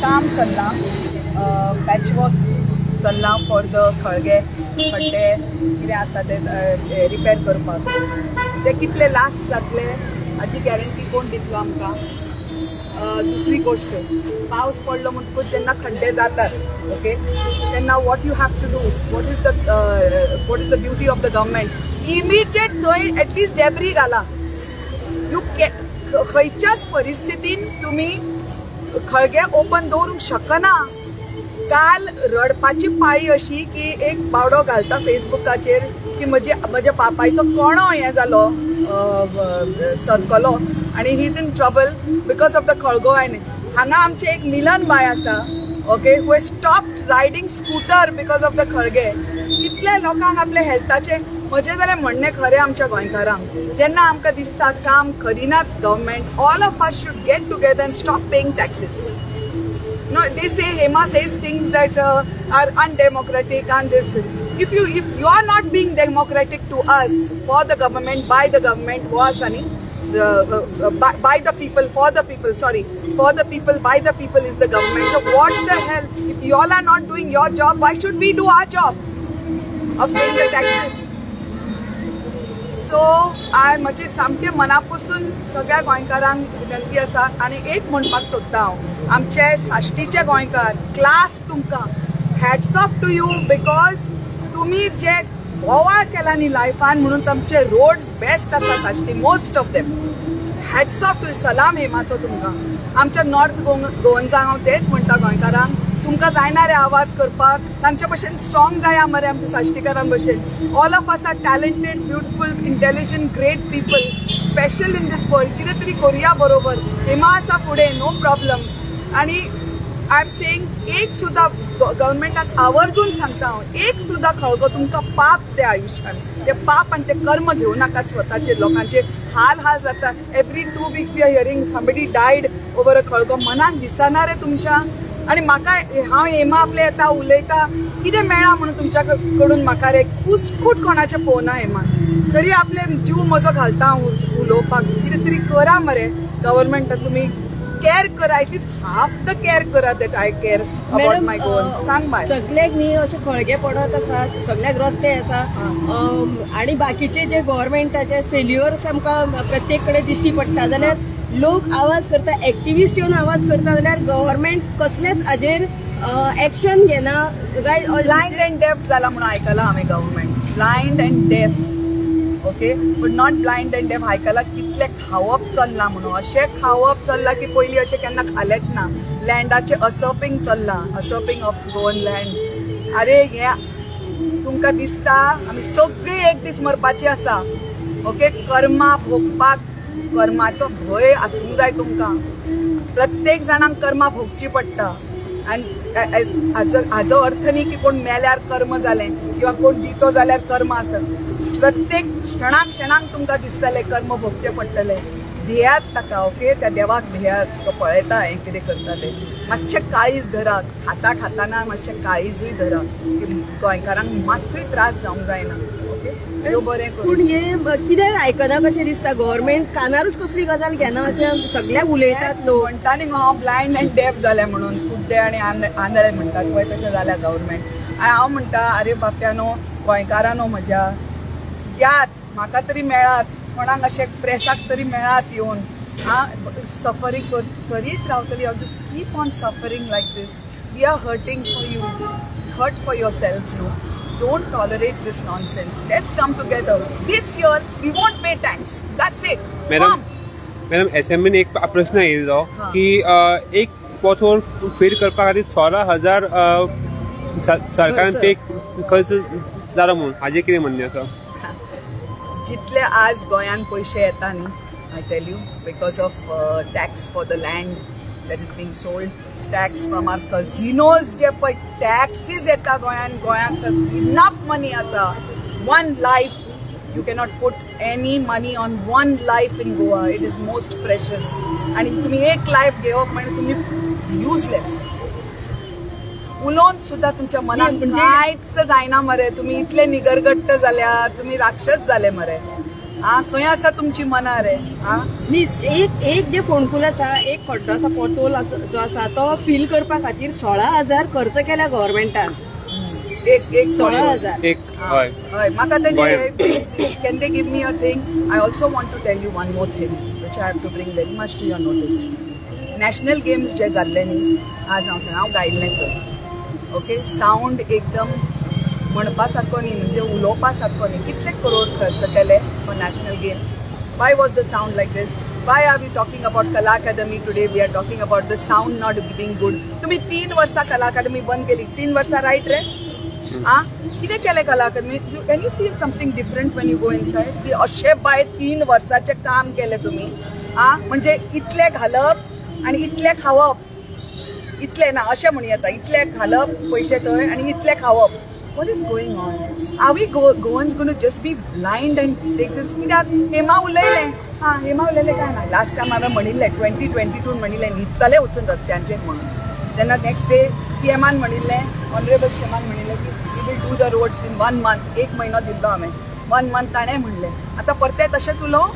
काम चल्लां, पॅचवर्क चल्लां फॉर द खळगे खड्डे कितें आसा ते रिपेर करपाक. ते कितले लास्ट जातले हाची गॅरंटी कोण दितलो आमकां. दुसरी गोष्ट, पावस पडलो म्हणटकूच जेन्ना खड्डे जातात ओके तेन्ना what you have to do, what is the duty of the government. Immediate थंय एटलीस्ट डेब्री घाला. यू खंयच्याच परिस्थितीन तुमी खळगे ओपन दवरूंक शकना. काल रडपाची पाळी अशी की एक बावडो घालता फेसबुकाचेर की म्हज्या पापायचो कोणो हें जालो सरकलो आणि he is in trouble because of the खळगो. हांगा आमचे एक मिलन बाय आसा okay who has stopped riding scooter because of the खळगे. कितले लोकांक आपले हेल्थाचे म्हजें जाल्यार म्हणणें खरें आमच्या गोंयकारांक जेन्ना आमकां दिसता काम करिनात government, all of us should get together end stop paying taxes. No, they say Hema says things that are undemocratic and this. If you are not being democratic to us, for the government, by the government, by the people, for the people. Sorry, for the people, by the people is the government. So what the hell? If you all are not doing your job, why should we do our job of paying the taxes? So म्हजे सामके मनापासून सगळ्या गोंयकारांक विनंती आसा आनी एक म्हणपाक सोदता हांव आमचे साश्टीचे गोंयकार क्लास तुमकां hats off to you because तुमी जे बोवाळ केला न्ही लायफान म्हणून तुमचे रोड्स बेस्ट आसा Salcete most of them. Hats off to सलाम हेमाचो तुमकां. आमच्या नॉर्थ गोवन्साक हांव तेच म्हणटा गोंयकारांक तुमकां जायना रे आवाज करपाक. तांचे भशेन स्ट्रॉंग जाया मरे आमच्या साश्टीकारां भशेन. All of us are talented, beautiful, intelligent, great people, special in these world. कितें तरी करुया बरोबर. हेमा आसा फुडें, नो प्रॉब्लम. आनी आय एम सेईंग एक सुद्दां गव्हर्मेंटाक आवर्जून सांगता हांव, एक सुद्दां खळगो तुमकां पाप त्या आयुश्यान, ते पाप आनी ते कर्म घेवं नाकात स्वताचे. लोकांचे हाल जाता. Every 2 weeks we are hearing somebody died over a खळगो. मनाक दिसना रे तुमच्या. आणि म्हाका हांव हेमा आपले येता उलयता कितें मेळ्ळा म्हणून तुमच्या कडून म्हाका रे कुस्कूट कोणाचे पळोवना हेमा. तरी आपले जीव म्हजो घालता हांव उलोवपाक. कितें तरी करा मरे गव्हर्मेंट. तुमी केअर करा, एटलीस्ट हाफ द केअर करा that I care about my Goan. सांग बाय. सगळ्याक न्ही अशे खळगे पडत आसात, सगळ्याक रस्ते आसा आणि बाकीचे जे गव्हर्मेंटाचे फेल्युअर्स आमकां प्रत्येक कडेन दिश्टी पडटा जाल्यार लोक आवाज करता, एक्टिविस्ट येवन आवाज करता जाल्यार गव्हर्मेंट कसलेच हाजेर एक्शन घेना. ब्लायंड अँड डेफ जाला म्हणून आयकलां हांवें गव्हर्मेंट. ब्लायंड अँड डेफ okay but not blind and डेफ. आयकलां कितले खावप चल्लां म्हणून. अशें खावप चल्लां की पयलीं अशें केन्ना खालेंच ना. लँडाचें असपिंग चल्लां, असपिंग ऑफ गोवन लँड. आरे हे तुमकां दिसता आमी सगळीं एक दीस मरपाची आसा ओके. कर्मा भोगपाक कर्माचो भंय आसूंक जाय तुमकां. प्रत्येक जाणांक कर्मा भोगची पडटा. आनी हाजो अर्थ न्ही की कोण मेल्यार कर्म जालें किंवा कोण जितो जाल्यार कर्म आसत. प्रत्येक क्षणाक तुमकां दिसतलें कर्म भोगचें पडटलें. ध्येयात ताका ओके. त्या देवाक ध्येयात. तो पळयता हें कितें करता तें. मातशें काळीज धरा. खाताना मातशें काळीजूय धरा की गोंयकारांक मात्तूय त्रास जावंक जायना ओके. देव बरें करूं. पूण हे कितें आयकना कशें दिसता. गव्हर्मेंट कानारूच कसली गजाल घेना अशें सगळ्याक उलयतात लोक. म्हणटा न्ही हांव ब्लायंड अँड डेफ जालें म्हणून. कुड्डे आनी आंधळे म्हणटात पळय तशें जाल्या गव्हर्मेंट. आनी हांव म्हणटा आरे बाप्यानो गोंयकारांनो म्हज्या यात म्हाका तरी मेळात. कोणाक अशें प्रेसाक तरी मेळात येवन. सफरींग करीत रावतली. हांव keep on suffering like this. We are hurting for you. Hurt for your selves no. Don't tolerate this nonsense. Let's come together. This year we won't pay tax. That's it. Madam असेंब्लीन एक प्रश्न येयलो की एक पोथोर fail करपा खातीर 16,000 सरकारान पे खर्च जालो म्हणून हाजें कितें म्हणणें आसा. जितले आज गोंयान पयशे येता न्ही I tell you because of tax for the land that is being sold. Tax from our casinos जे पळय टॅक्सीज येता गोंयांत इनफ मनी आसा. One life you cannot put any money on one life in Goa. It is most precious. आनी तुमी एक life घेवप म्हणजे तुमी युजलेस. उलोवन सुद्दां तुमच्या मनात कांयच जायना मरे. तुमी इतले निगरगट्ट जाल्यार तुमी राक्षस जाले मरे. खंय आसा तुमची मना रे? एक जे फोंडकूल आसा, एक खड्डो पोतोल जो आसा तो फिल करपा खातीर 16,000 खर्च केला गव्हर्नमेंटान. एक 16,000. हय म्हाका can they give me a thing? I also want to tell you one more thing which I have to bring very much to your notice. National games जे जाल्ले न्ही आज हांव गायल्लें तर ओके साऊंड एकदम म्हणपा सारको न्ही म्हणजे उलोवपा सारको न्ही. कितले करोड खर्च केले for national games. Why was the sound like this? Why are we talking about Kala Academy today? We are talking about the sound not being good. तुम्ही 3 वर्सां Kala Academy बंद केली. 3 वर्सां राईट रे? कितें केलें Kala Academy? Can you see something different when you go inside? की अशें bye 3 वर्साचें काम केलें तुम्ही. म्हणजे इतले घालप आणि इतले खावप. इतले ना अशें म्हणूं येता. इतले घालप पयशे थंय आणि इतले खावप. What is going on? Are we Goans going to just be blind and take this? कित्याक हेमा उलयलें हेमा उलयलें काय ना. लास्ट टायम हांवें म्हणिल्लें 2022 म्हणिल्लें न्हिदतले वचून रस्त्यांचेर म्हणून. तेन्ना नेक्स्ट डे CMान म्हणिल्लें ऑनरेबल CMान म्हणिल्लें की we will do the roads in 1 month. 1 म्हयनो दिल्लो हांवें. 1 month ताणें म्हणलें. आतां परते तशेंच उलोव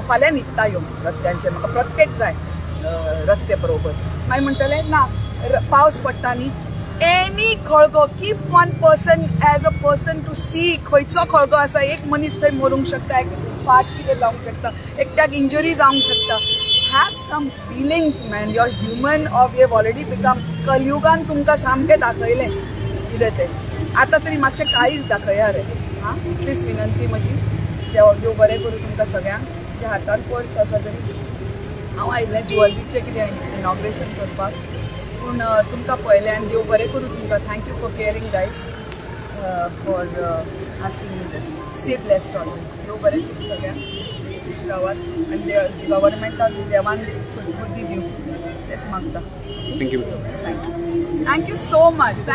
फाल्यां न्हिदता येवन रस्त्यांचेर. म्हाका प्रत्येक जाय रस्ते बरोबर. मागीर म्हणटलें ना पावस पडटा न्ही. एनी खळगो keep one person as a person to see खंयचो खळगो आसा. एक मनीस थंय मरूंक शकता, एक फाट कितें जावंक शकता, एकट्याक इंजरी जावंक शकता. Have some feelings man. Your human of you have already become. कलयुगान तुमकां सामकें दाखयलें कितें तें. आतां तरी मातशें काळीच दाखया रे. प्लीज विनंती म्हजी. देव बरें करूं तुमकां सगळ्यांक. जे हातान पर्स आसा तरी हांव आयिल्लें ज्युअलरीचें कितें इनॉग्रेशन करपाक पूण तुमकां पळयलें आनी देव बरें करूं तुमकां. Thank you for caring guys for asking me this. Stay blessed always. देव बरें करूं सगळ्यांक गांवांत आनी गव्हर्मेंटाक देवान बुद्धी दिवं तेच मागता. Thank you thank you so much.